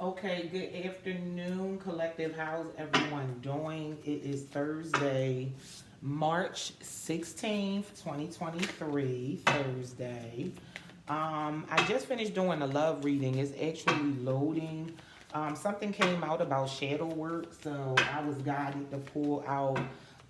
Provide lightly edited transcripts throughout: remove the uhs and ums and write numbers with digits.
Okay, good afternoon, Collective. How's everyone doing? It is Thursday, March 16th, 2023, Thursday. I just finished doing a love reading. It's actually loading. Something came out about shadow work, so I was guided to pull out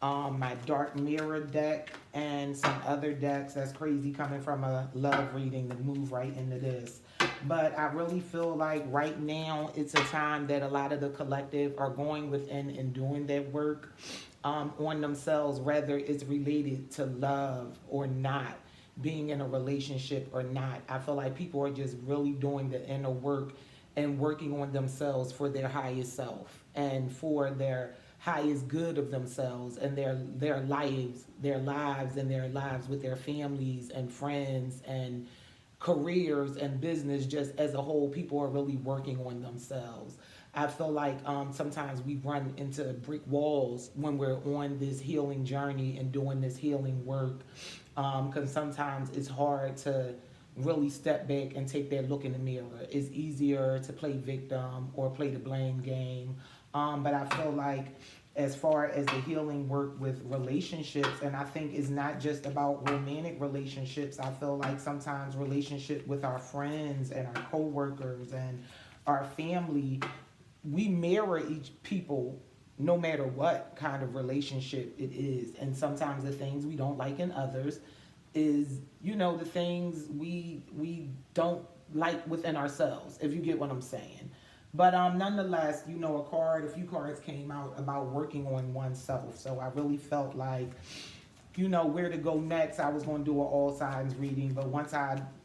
my dark mirror deck and some other decks. That's crazy coming from a love reading to move right into this. But I really feel like right now it's a time that a lot of the collective are going within and doing that work on themselves, whether it's related to love or not, being in a relationship or not. I feel like people are just really doing the inner work and working on themselves for their highest self and for their highest good of themselves and their lives and their lives with their families and friends and careers and business. Just as a whole, people are really working on themselves. I feel like sometimes we run into brick walls when we're on this healing journey and doing this healing work, because sometimes it's hard to really step back and take that look in the mirror. It's easier to play victim or play the blame game. But I feel like as far as the healing work with relationships, and I think it's not just about romantic relationships. I feel like sometimes relationship with our friends and our coworkers and our family, we mirror each people no matter what kind of relationship it is. And sometimes the things we don't like in others is, the things we don't like within ourselves, if you get what I'm saying. But nonetheless, a few cards came out about working on oneself. So I really felt like, where to go next. I was going to do an all signs reading, but once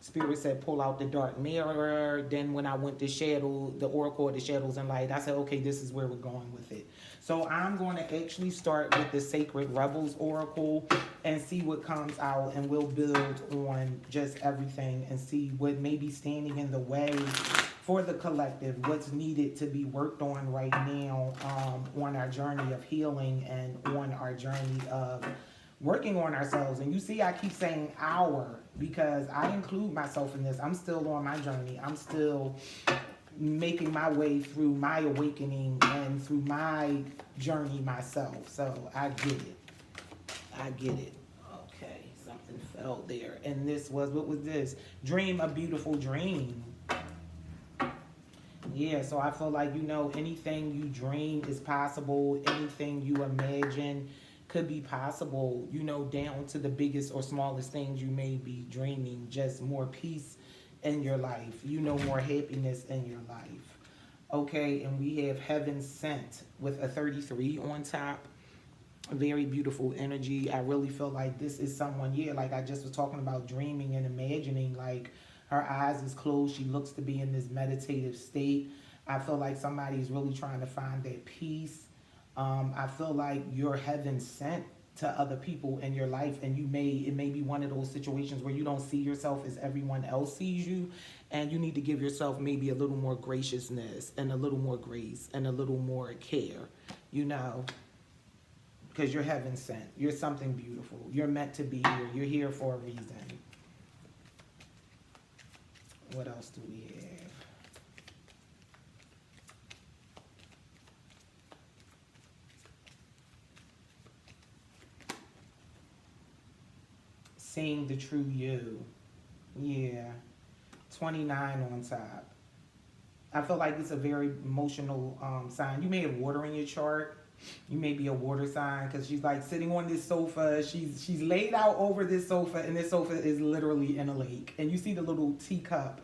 Spirit said pull out the dark mirror, then when I went to the Oracle of the Shadows and Light, I said, okay, this is where we're going with it. So I'm going to actually start with the Sacred Rebels Oracle and see what comes out, and we'll build on just everything and see what may be standing in the way for the collective, what's needed to be worked on right now, on our journey of healing and on our journey of working on ourselves. And you see, I keep saying our because I include myself in this. I'm still on my journey. I'm still making my way through my awakening and through my journey myself. So I get it. I get it. Okay, something fell there. And what was this? Dream a beautiful dream. Yeah, so I feel like, anything you dream is possible. Anything you imagine could be possible, down to the biggest or smallest things you may be dreaming. Just more peace in your life, more happiness in your life. Okay, and we have Heaven Sent with a 33 on top. Very beautiful energy. I really feel like this is someone, yeah, like I just was talking about dreaming and imagining, like her eyes is closed. She looks to be in this meditative state. I feel like somebody's really trying to find that peace. I feel like you're heaven sent to other people in your life, and it may be one of those situations where you don't see yourself as everyone else sees you, and you need to give yourself maybe a little more graciousness and a little more grace and a little more care, you know because you're heaven sent. You're something beautiful. You're meant to be here. You're here for a reason. What else do we have? Seeing the true you. Yeah. 29 on top. I feel like it's a very emotional sign. You may have water in your chart. You may be a water sign because she's like sitting on this sofa. She's laid out over this sofa, and this sofa is literally in a lake. And you see the little teacup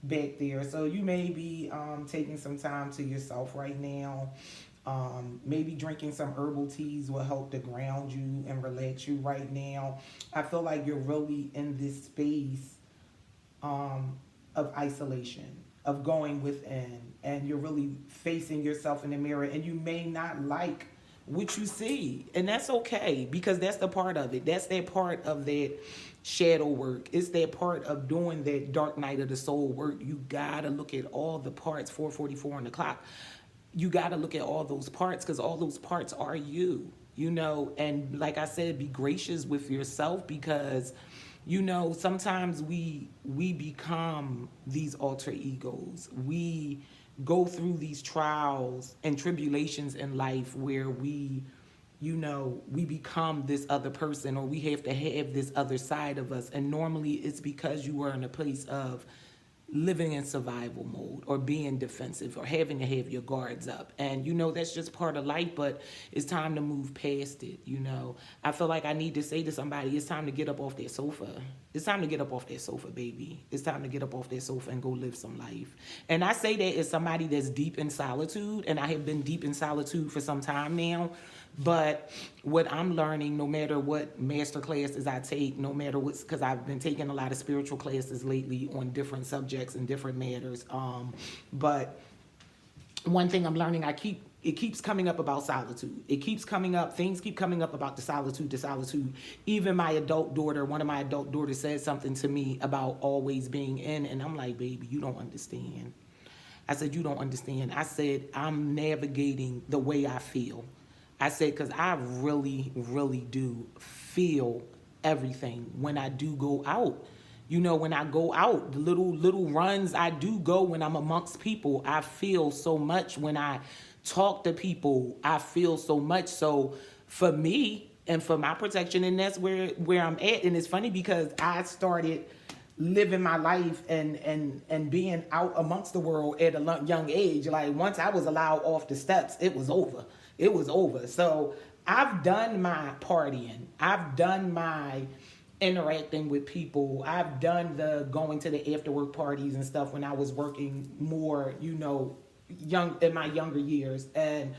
back there. So you may be taking some time to yourself right now. Maybe drinking some herbal teas will help to ground you and relax you right now. I feel like you're really in this space of isolation, of going within, and you're really facing yourself in the mirror, and you may not like what you see, and that's okay because that's the part of it. That's that part of that shadow work. It's that part of doing that dark night of the soul work. You gotta look at all the parts. 4:44 on the clock. You gotta look at all those parts because all those parts are you. And like I said, be gracious with yourself because You know, sometimes we become these alter egos. We go through these trials and tribulations in life where we, you know, we become this other person, or we have to have this other side of us. And normally it's because you are in a place of living in survival mode, or being defensive, or having to have your guards up. And you know, that's just part of life, but it's time to move past it. You know, I feel like I need to say to somebody, it's time to get up off that sofa. It's time to get up off that sofa, baby. It's time to get up off that sofa and go live some life. And I say that as somebody that's deep in solitude, and I have been deep in solitude for some time now. But what I'm learning, no matter what master classes I take, no matter what, because I've been taking a lot of spiritual classes lately on different subjects and different matters. But one thing I'm learning, it keeps coming up about solitude. It keeps coming up. Things keep coming up about the solitude, the solitude. Even my adult daughter, one of my adult daughters, said something to me about always being in, and I'm like, baby, you don't understand. I said, you don't understand. I said, I'm navigating the way I feel. I said, because I really, really do feel everything when I do go out. You know, when I go out, the little runs I do go when I'm amongst people, I feel so much. When I talk to people, I feel so much. So for me and for my protection, and that's where I'm at. And it's funny because I started living my life and being out amongst the world at a young age. Like, once I was allowed off the steps, it was over. It was over. So I've done my partying. I've done my interacting with people. I've done the going to the after work parties and stuff when I was working more, you know, young in my younger years. And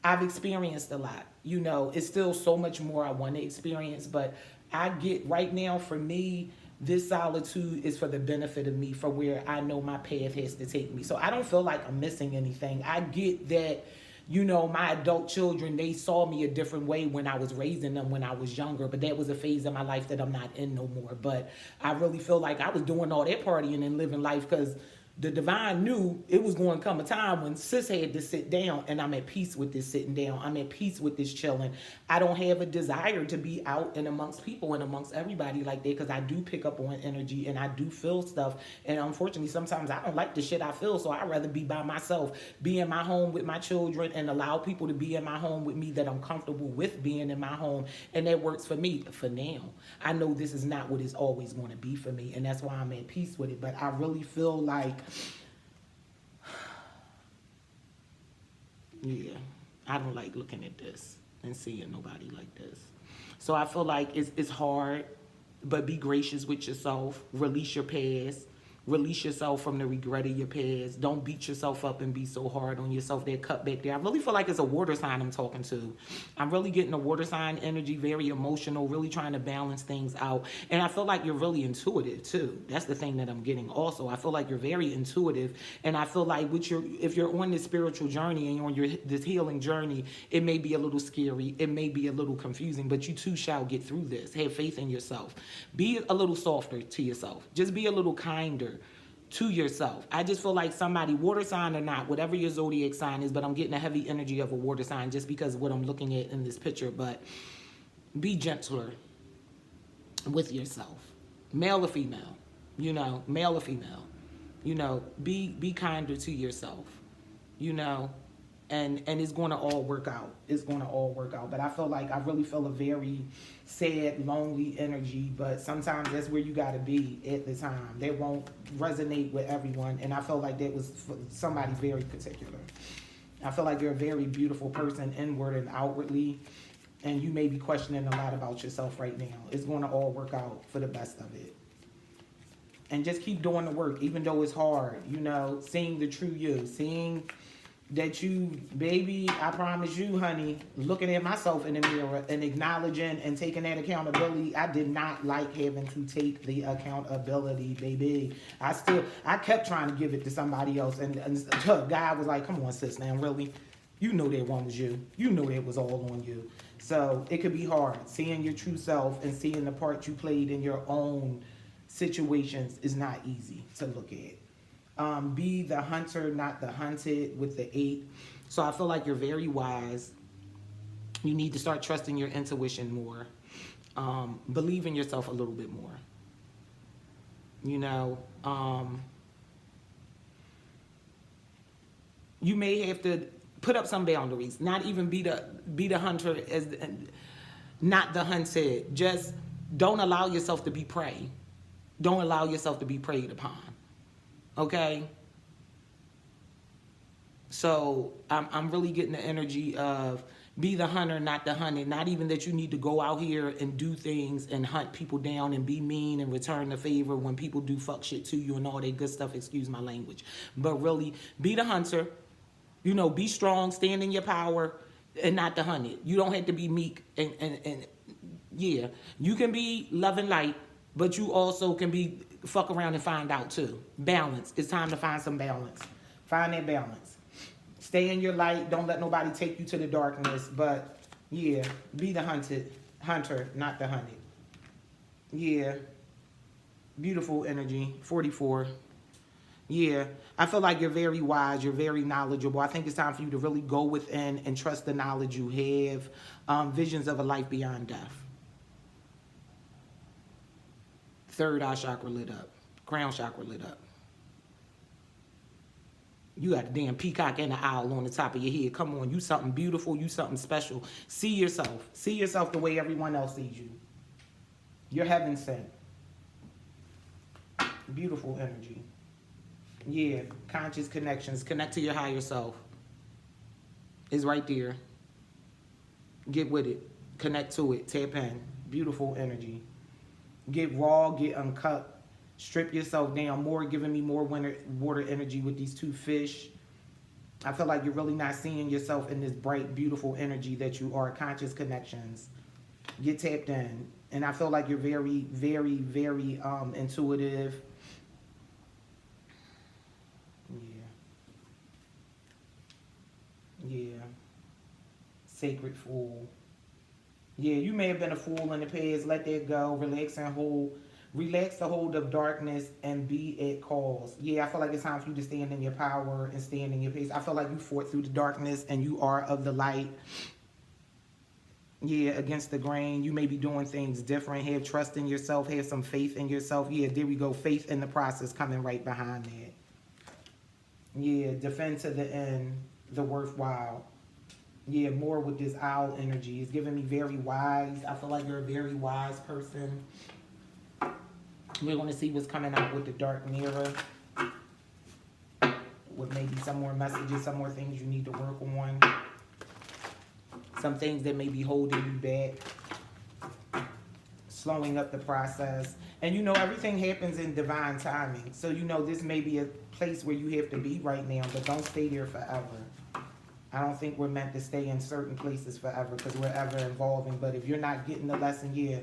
I've experienced a lot. You know, it's still so much more I want to experience, but I get right now, for me, this solitude is for the benefit of me, for where I know my path has to take me. So I don't feel like I'm missing anything. I get that, you know, my adult children, they saw me a different way when I was raising them when I was younger, but that was a phase of my life that I'm not in no more. But I really feel like I was doing all that partying and living life because the divine knew it was going to come a time when sis had to sit down, and I'm at peace with this sitting down. I'm at peace with this chilling. I don't have a desire to be out and amongst people and amongst everybody like that, because I do pick up on energy and I do feel stuff. And unfortunately, sometimes I don't like the shit I feel, so I'd rather be by myself, be in my home with my children, and allow people to be in my home with me that I'm comfortable with being in my home. And that works for me for now. I know this is not what it's always going to be for me, and that's why I'm at peace with it. But I really feel like, yeah, I don't like looking at this and seeing nobody like this. So I feel like it's hard, but be gracious with yourself. Release your past. Release yourself from the regret of your past. Don't beat yourself up and be so hard on yourself. That cut back there. I really feel like it's a water sign I'm talking to. I'm really getting a water sign energy, very emotional, really trying to balance things out. And I feel like you're really intuitive too. That's the thing that I'm getting also. I feel like you're very intuitive. And I feel like if you're on this spiritual journey and you're on this healing journey, it may be a little scary. It may be a little confusing, but you too shall get through this. Have faith in yourself. Be a little softer to yourself. Just be a little kinder to yourself. I just feel like somebody, water sign or not, whatever your zodiac sign is, but I'm getting a heavy energy of a water sign just because of what I'm looking at in this picture. But be gentler with yourself, male or female, you know, male or female, you know, be kinder to yourself, you know, and it's going to all work out. It's going to all work out. But I feel like I really feel a very sad, lonely energy, but sometimes that's where you got to be at the time. That won't resonate with everyone, and I felt like that was for somebody very particular. I feel like you're a very beautiful person, inward and outwardly, and you may be questioning a lot about yourself right now. It's going to all work out for the best of it. And just keep doing the work, even though it's hard, you know, seeing the true you, seeing that you, baby, I promise you, honey, looking at myself in the mirror and acknowledging and taking that accountability. I did not like having to take the accountability, baby. I kept trying to give it to somebody else, and God was like, come on, sis, now, really? You know that one was you. You know that was all on you. So it could be hard. Seeing your true self and seeing the part you played in your own situations is not easy to look at. Be the hunter, not the hunted, with the 8. So I feel like you're very wise. You need to start trusting your intuition more. Believe in yourself a little bit more. You know, you may have to put up some boundaries. Not even be the hunter as not the hunted. Just don't allow yourself to be prey. Don't allow yourself to be preyed upon. Okay. So I'm really getting the energy of be the hunter, not the hunted. Not even that you need to go out here and do things and hunt people down and be mean and return the favor when people do fuck shit to you and all that good stuff. Excuse my language. But really, be the hunter. You know, be strong, stand in your power, and not the hunted. You don't have to be meek and yeah. You can be love and light, but you also can be fuck around and find out too. Balance. It's time to find some balance. Find that balance. Stay in your light. Don't let nobody take you to the darkness. But yeah, be the hunter, not the hunted. Yeah. Beautiful energy. 44. Yeah, I feel like you're very wise. You're very knowledgeable. I think it's time for you to really go within and trust the knowledge you have. Visions of a life beyond death. Third eye chakra lit up. Crown chakra lit up. You got a damn peacock and an owl on the top of your head. Come on, you something beautiful. You something special. See yourself. See yourself the way everyone else sees you. You're heaven sent. Beautiful energy. Yeah, conscious connections. Connect to your higher self. It's right there. Get with it. Connect to it. Tap in. Beautiful energy. Get raw, get uncut. Strip yourself down more, giving me more water energy with these two fish. I feel like you're really not seeing yourself in this bright, beautiful energy that you are. Conscious connections. Get tapped in. And I feel like you're very, very, very intuitive. Yeah. Sacred fool. Yeah, you may have been a fool in the past. Let that go. Relax and hold. Relax the hold of darkness and be at cause. Yeah, I feel like it's time for you to stand in your power and stand in your pace. I feel like you fought through the darkness and you are of the light. Yeah, against the grain. You may be doing things different. Have trust in yourself. Have some faith in yourself. Yeah, there we go. Faith in the process coming right behind that. Yeah, defend to the end. The worthwhile. Yeah, more with this owl energy. It's giving me very wise. I feel like you're a very wise person. We're going to see what's coming out with the dark mirror. With maybe some more messages, some more things you need to work on. Some things that may be holding you back. Slowing up the process. And you know, everything happens in divine timing. So you know, this may be a place where you have to be right now, but don't stay there forever. I don't think we're meant to stay in certain places forever because we're ever evolving. But if you're not getting the lesson, yeah,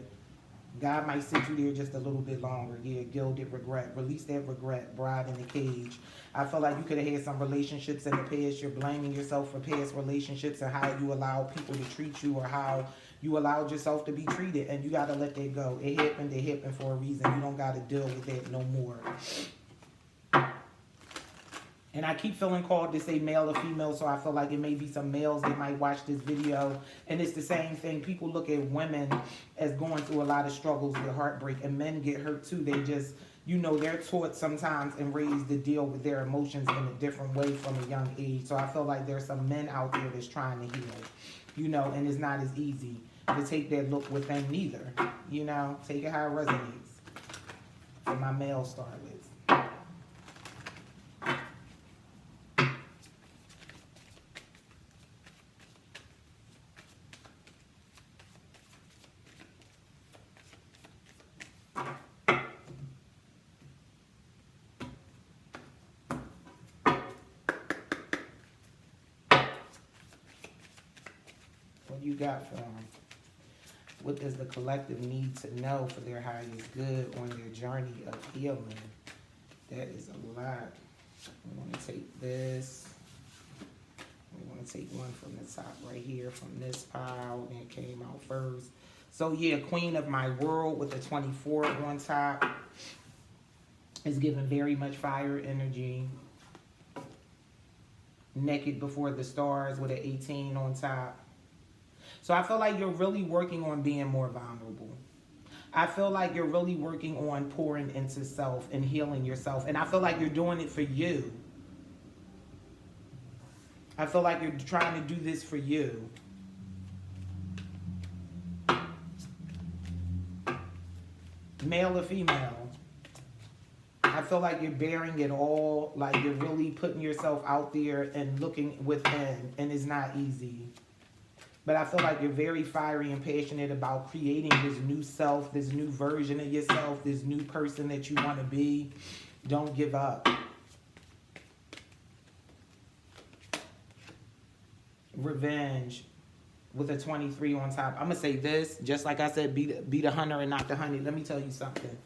God might sit you there just a little bit longer. Yeah, gilded regret. Release that regret. Bride in the cage. I feel like you could have had some relationships in the past. You're blaming yourself for past relationships and how you allow people to treat you or how you allowed yourself to be treated. And you got to let that go. It happened for a reason. You don't got to deal with that no more. And I keep feeling called to say male or female, so I feel like it may be some males that might watch this video. And it's the same thing. People look at women as going through a lot of struggles with heartbreak, and men get hurt too. They just, you know, they're taught sometimes and raised to deal with their emotions in a different way from a young age. So I feel like there's some men out there that's trying to heal, you know, and it's not as easy to take that look within neither. You know, take it how it resonates. For my male starlets. What you got for them? What does the collective need to know for their highest good on their journey of healing? That is a lot. We want to take this. We want to take one from the top right here from this pile that came out first. So yeah, Queen of My World with the 24 on top is giving very much fire energy. Naked Before the Stars with an 18 on top. So I feel like you're really working on being more vulnerable. I feel like you're really working on pouring into self and healing yourself. And I feel like you're doing it for you. I feel like you're trying to do this for you. Male or female. I feel like you're bearing it all. Like you're really putting yourself out there and looking within. And it's not easy. But I feel like you're very fiery and passionate about creating this new self, this new version of yourself, this new person that you want to be. Don't give up. Revenge with a 23 on top. I'm going to say this, just like I said, be the hunter and not the honey. Let me tell you something.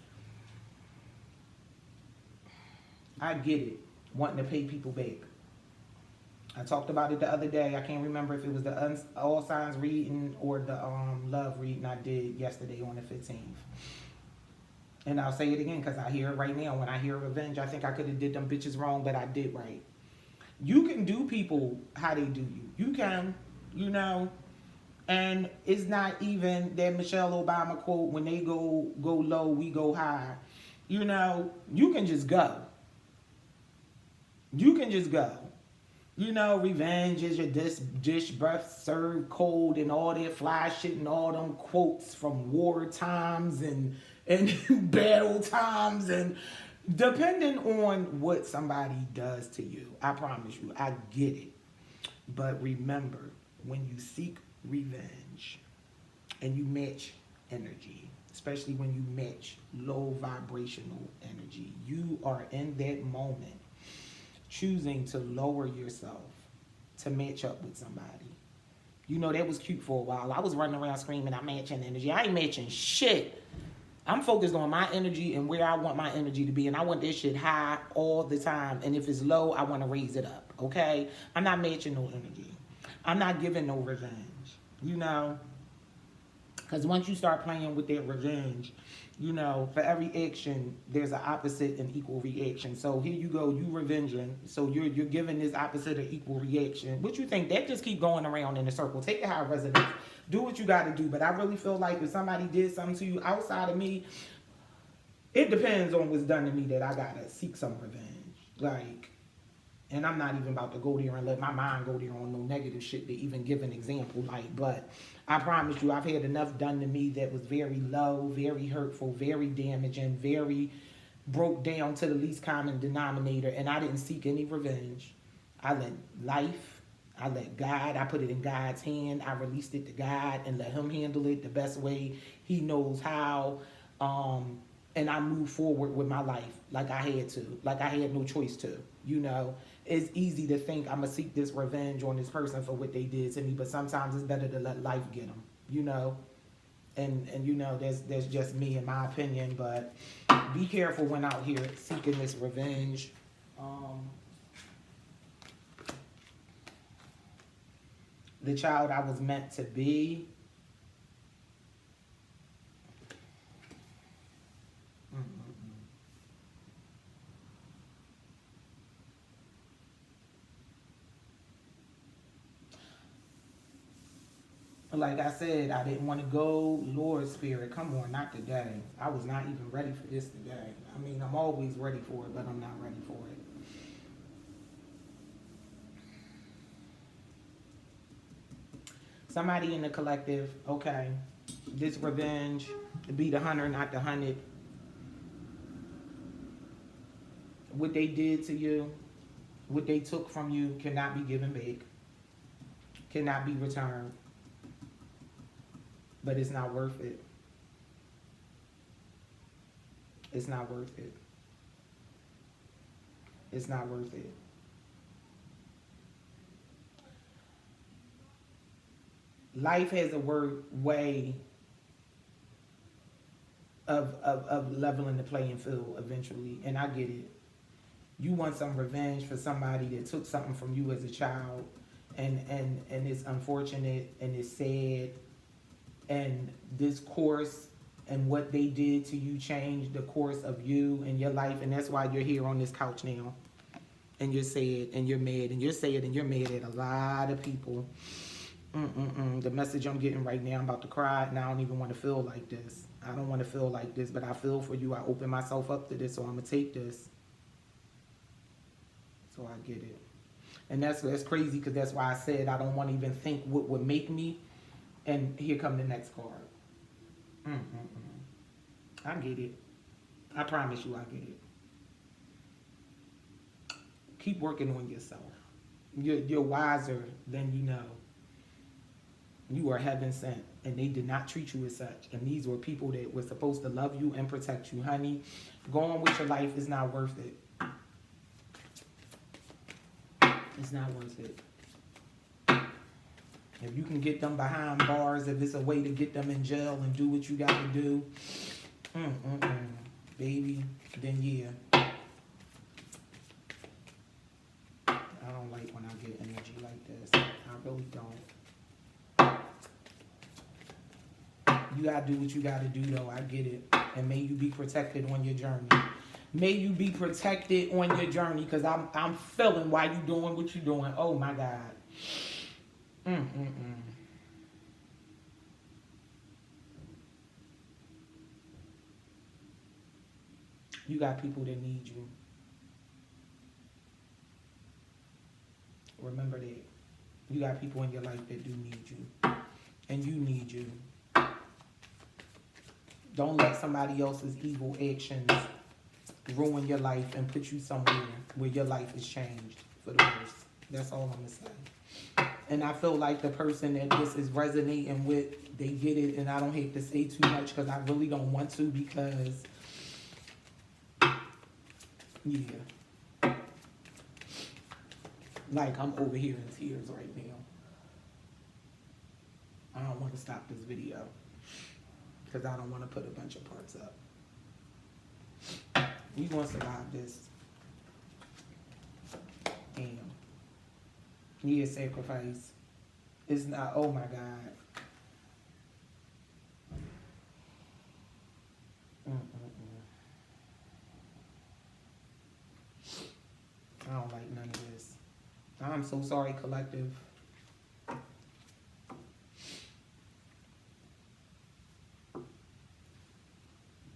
I get it, wanting to pay people back. I talked about it the other day. I can't remember if it was the All Signs reading or the Love reading I did yesterday on the 15th. And I'll say it again because I hear it right now. When I hear revenge, I think I could have did them bitches wrong, but I did right. You can do people how they do you. You can, you know. And it's not even that Michelle Obama quote, when they go low, we go high. You know, you can just go. You can just go. You know, revenge is your dish breath served cold and all that fly shit and all them quotes from war times and battle times, and depending on what somebody does to you, I promise you, I get it. But remember, when you seek revenge and you match energy, especially when you match low vibrational energy, you are in that moment choosing to lower yourself to match up with somebody. You know, that was cute for a while. I was running around screaming, I'm matching energy. I ain't matching shit. I'm focused on my energy and where I want my energy to be. And I want this shit high all the time. And if it's low, I want to raise it up. Okay? I'm not matching no energy. I'm not giving no revenge. You know? Because once you start playing with that revenge, you know, for every action, there's an opposite and equal reaction. So here you go, you revenging. So you're giving this opposite or equal reaction. What you think? That just keep going around in a circle. Take it how it resonates. Do what you got to do. But I really feel like if somebody did something to you outside of me, it depends on what's done to me that I got to seek some revenge. Like, and I'm not even about to go there and let my mind go there on no negative shit to even give an example. Like, but I promise you, I've had enough done to me that was very low, very hurtful, very damaging, very broke down to the least common denominator. And I didn't seek any revenge. I let life, I let God, I put it in God's hand. I released it to God and let him handle it the best way he knows how. And I moved forward with my life like I had to, like I had no choice to, you know. It's easy to think I'm going to seek this revenge on this person for what they did to me, but sometimes it's better to let life get them, you know. And you know, that's just me in my opinion, but be careful when out here seeking this revenge. The child I was meant to be. Like I said, I didn't want to go. Lord Spirit, come on, not today. I was not even ready for this today. I mean, I'm always ready for it, but I'm not ready for it. Somebody in the collective, okay, this revenge, be the hunter, not the hunted. What they did to you, what they took from you cannot be given back, cannot be returned. But it's not worth it. It's not worth it. It's not worth it. Life has a way of leveling the playing field eventually, and I get it. You want some revenge for somebody that took something from you as a child, and it's unfortunate and it's sad. And this course and what they did to you changed the course of you and your life. And that's why you're here on this couch now. And you're sad and you're mad. And you're sad and you're mad at a lot of people. The message I'm getting right now, I'm about to cry. And I don't even want to feel like this. I don't want to feel like this, but I feel for you. I open myself up to this, so I'm going to take this. So I get it. And that's crazy, because that's why I said I don't want to even think what would make me. And here come the next card. I get it. I promise you I get it. Keep working on yourself. You're wiser than you know. You are heaven sent, and they did not treat you as such. And these were people that were supposed to love you and protect you. Honey, going with your life is not worth it. It's not worth it. If you can get them behind bars, if it's a way to get them in jail and do what you got to do, baby, then yeah. I don't like when I get energy like this. I really don't. You gotta do what you gotta do, though. I get it. And may you be protected on your journey. May you be protected on your journey, because I'm feeling why you doing what you doing. Oh my God. You got people that need you. Remember that. You got people in your life that do need you. And you need you. Don't let somebody else's evil actions ruin your life and put you somewhere where your life is changed for the worse. That's all I'm going to say. And I feel like the person that this is resonating with, they get it. And I don't hate to say too much, because I really don't want to, because, yeah. Like, I'm over here in tears right now. I don't want to stop this video, because I don't want to put a bunch of parts up. We going to survive this. Damn. Need a sacrifice. It's not, oh my God. I don't like none of this. I'm so sorry, collective.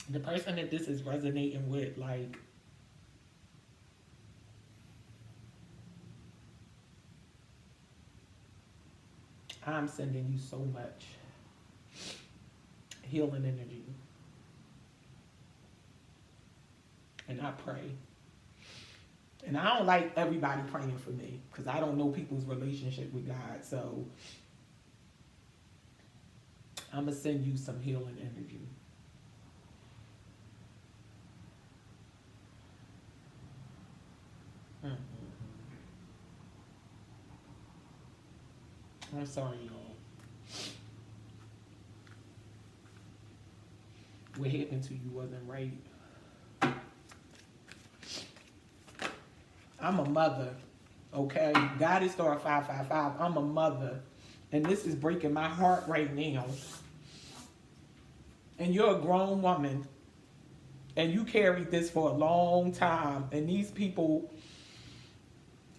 The person that this is resonating with, like, I'm sending you so much healing energy. And I pray. And I don't like everybody praying for me, because I don't know people's relationship with God. So I'm going to send you some healing energy. I'm sorry, y'all. What happened to you wasn't right. I'm a mother, okay? God is star 555. I'm a mother. And this is breaking my heart right now. And you're a grown woman. And you carried this for a long time. And these people,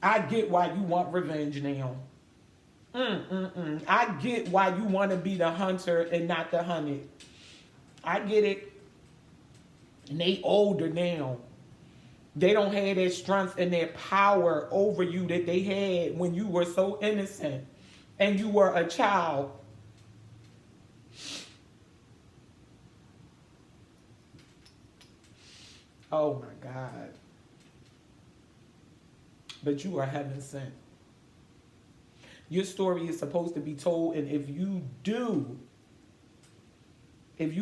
I get why you want revenge now. I get why you want to be the hunter and not the hunted. I get it. And they older now. They don't have that strength and that power over you that they had when you were so innocent and you were a child. Oh my God. But you are heaven sent. Your story is supposed to be told, and if you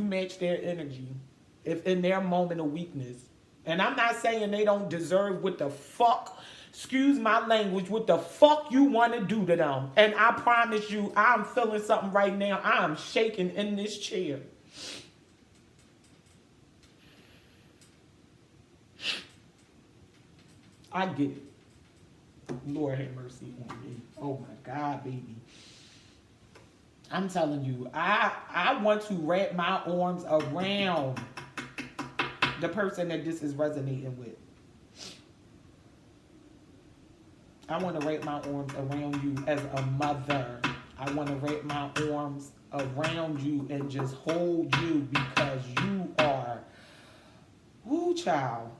match their energy, if in their moment of weakness, and I'm not saying they don't deserve what the fuck, excuse my language, what the fuck you want to do to them. And I promise you, I'm feeling something right now. I'm shaking in this chair. I get it. Lord have mercy on me. Oh my God, baby. I'm telling you, I want to wrap my arms around the person that this is resonating with. I want to wrap my arms around you as a mother. I want to wrap my arms around you and just hold you because you are, woo, child.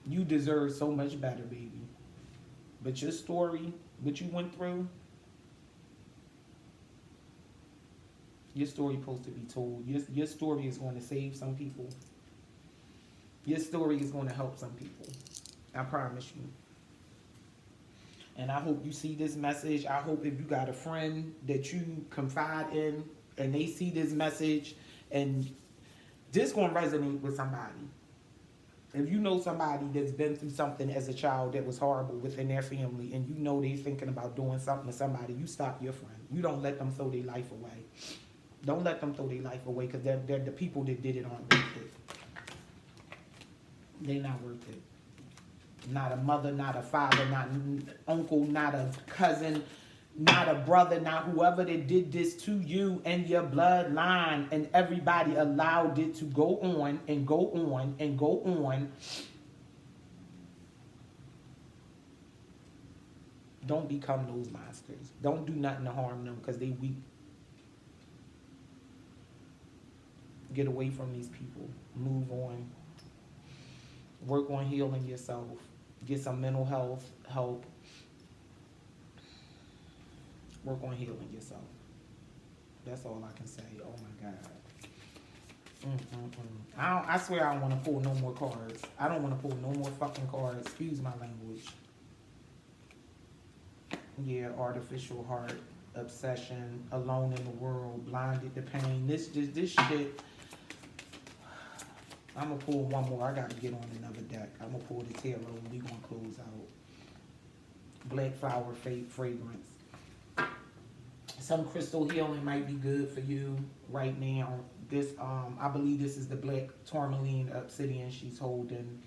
You deserve so much better, baby. But your story, what you went through, your story supposed to be told. Your story is going to save some people. Your story is going to help some people. I promise you. And I hope you see this message. I hope if you got a friend that you confide in and they see this message and this going to resonate with somebody. If you know somebody that's been through something as a child that was horrible within their family and you know they're thinking about doing something to somebody, you stop your friend. You don't let them throw their life away. Don't let them throw their life away because they're the people that did it aren't worth it. They're not worth it. Not a mother, not a father, not an uncle, not a cousin, not a brother, not whoever that did this to you and your bloodline, and everybody allowed it to go on and go on and go on. Don't become those monsters. Don't do nothing to harm them because they weak. Get away from these people. Move on. Work on healing yourself. Get some mental health help. Work on healing yourself. That's all I can say. Oh my God. I swear I don't want to pull no more cards. I don't want to pull no more fucking cards. Excuse my language. Yeah, artificial heart, obsession, alone in the world, blinded to pain. This shit. I'm going to pull one more. I got to get on another deck. I'm going to pull the tarot and we're going to close out. Black flower fragrance. Some crystal healing might be good for you right now. This, I believe this is the black tourmaline obsidian she's holding.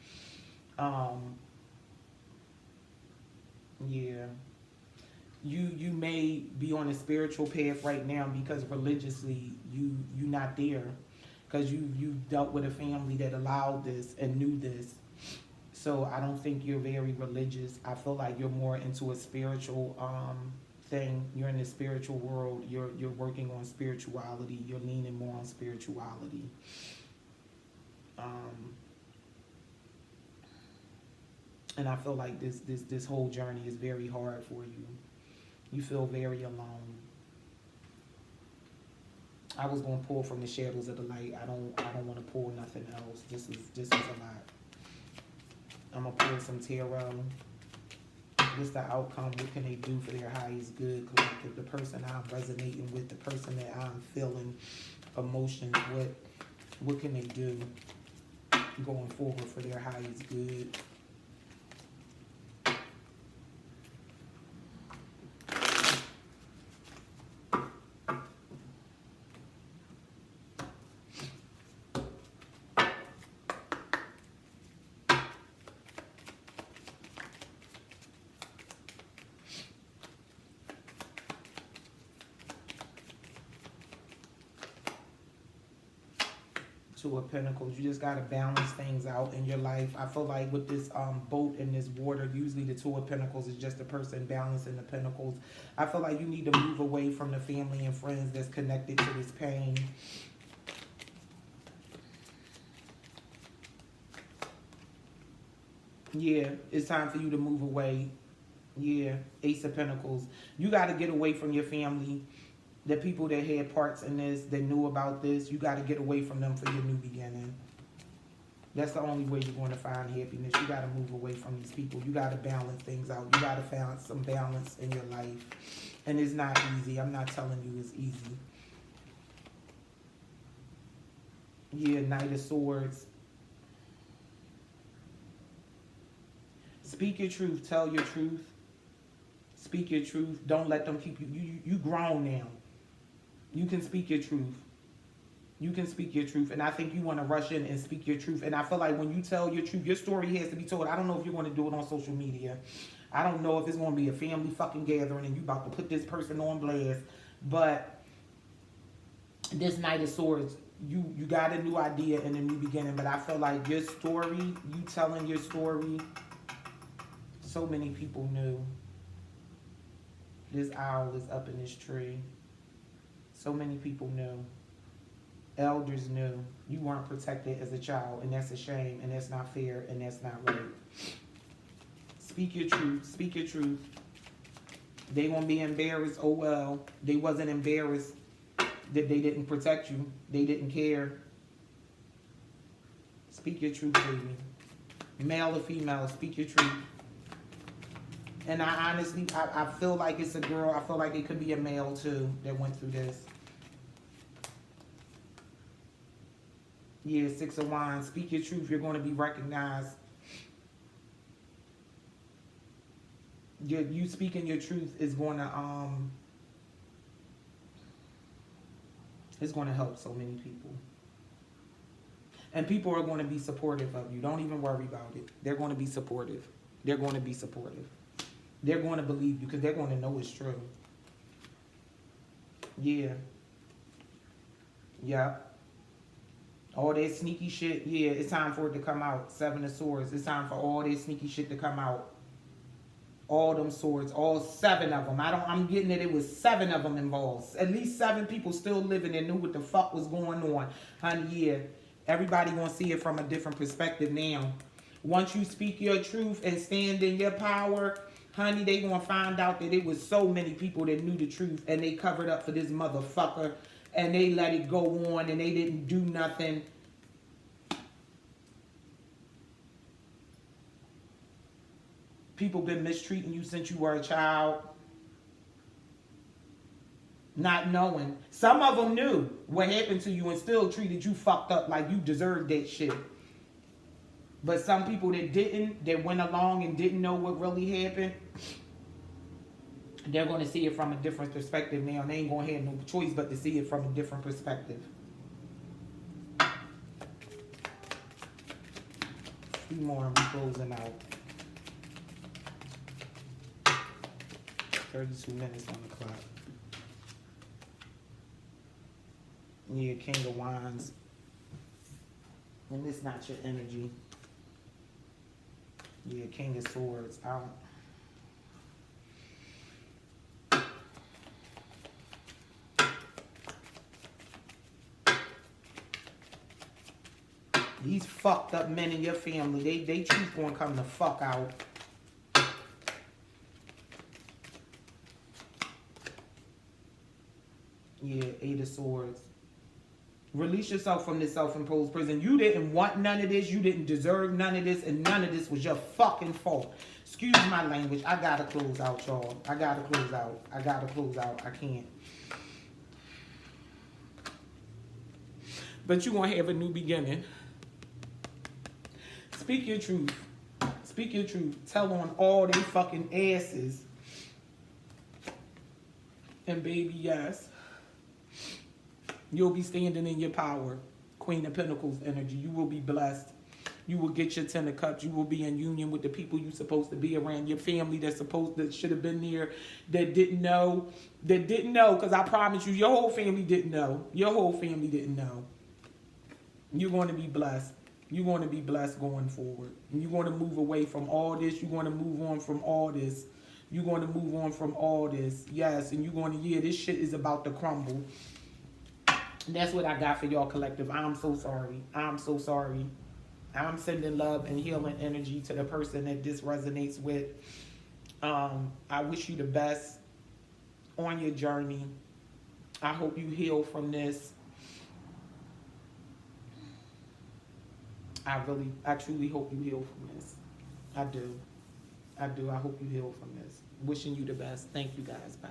Yeah. You may be on a spiritual path right now because religiously you're not there. Because you dealt with a family that allowed this and knew this. So I don't think you're very religious. I feel like you're more into a spiritual thing. You're in the spiritual world. You're working on spirituality. You're leaning more on spirituality. And I feel like this whole journey is very hard for you. You feel very alone. I was gonna pull from the shadows of the light. I don't want to pull nothing else. This is a lot. I'm gonna pull some tarot. What's the outcome? What can they do for their highest good collective? The person I'm resonating with, the person that I'm feeling emotions with, what can they do going forward for their highest good? Two of Pentacles. You just got to balance things out in your life. I feel like with this boat in this water, usually the Two of Pentacles is just a person balancing the pentacles. I feel like you need to move away from the family and friends that's connected to this pain. Yeah, it's time for you to move away. Yeah, Ace of Pentacles. You got to get away from your family. The people that had parts in this, that knew about this, you got to get away from them for your new beginning. That's the only way you're going to find happiness. You got to move away from these people. You got to balance things out. You got to find some balance in your life. And it's not easy. I'm not telling you it's easy. Yeah, Knight of Swords. Speak your truth. Tell your truth. Speak your truth. Don't let them keep you. You grown now. You can speak your truth. You can speak your truth. And I think you want to rush in and speak your truth. And I feel like when you tell your truth, your story has to be told. I don't know if you're going to do it on social media. I don't know if it's going to be a family fucking gathering and you about to put this person on blast. But this Knight of Swords, you got a new idea and a new beginning. But I feel like your story, you telling your story, so many people knew. This owl is up in this tree. So many people knew. Elders knew. You weren't protected as a child, and that's a shame, and that's not fair, and that's not right. Speak your truth. Speak your truth. They gonna be embarrassed. Oh well. They wasn't embarrassed that they didn't protect you. They didn't care. Speak your truth, baby. Male or female, speak your truth. And I honestly, I feel like it's a girl. I feel like it could be a male too that went through this. Yeah, Six of Wands. Speak your truth. You're going to be recognized. You speaking your truth is going to it's going to help so many people. And people are going to be supportive of you. Don't even worry about it. They're going to be supportive. They're going to be supportive. They're going to believe you because they're going to know it's true. Yeah. Yeah. All that sneaky shit, yeah, it's time for it to come out. Seven of Swords. It's time for all that sneaky shit to come out. All them swords, all 7 of them. I'm getting it was 7 of them involved. At least 7 people still living and knew what the fuck was going on. Honey, yeah. Everybody gonna see it from a different perspective now. Once you speak your truth and stand in your power, honey, they gonna find out that it was so many people that knew the truth and they covered up for this motherfucker and they let it go on and they didn't do nothing. People been mistreating you since you were a child. Not knowing. Some of them knew what happened to you and still treated you fucked up like you deserved that shit. But some people that didn't, that went along and didn't know what really happened, they're going to see it from a different perspective now. And they ain't going to have no choice but to see it from a different perspective. Few more and we're closing out. 32 minutes on the clock. Yeah, King of Wands. And it's not your energy. Yeah, King of Swords. These fucked up men in your family, they truth gonna come the fuck out. Yeah, 8 of Swords. Release yourself from this self-imposed prison. You didn't want none of this. You didn't deserve none of this. And none of this was your fucking fault. Excuse my language. I gotta close out, y'all. I gotta close out. I gotta close out. I can't. But you're gonna have a new beginning. Speak your truth. Speak your truth. Tell on all they fucking asses. And baby, yes. You'll be standing in your power. Queen of Pentacles energy. You will be blessed. You will get your 10 of Cups. You will be in union with the people you're supposed to be around. Your family that should have been there, that didn't know. Because I promise you, your whole family didn't know. Your whole family didn't know. You're going to be blessed. You're going to be blessed going forward. And you're going to move away from all this. You're going to move on from all this. You're going to move on from all this. Yes, and you're going to, yeah, this shit is about to crumble. And that's what I got for y'all collective. I'm so sorry. I'm so sorry. I'm sending love and healing energy to the person that this resonates with. I wish you the best on your journey. I hope you heal from this. I truly hope you heal from this. I do. I hope you heal from this. Wishing you the best. Thank you guys. Bye.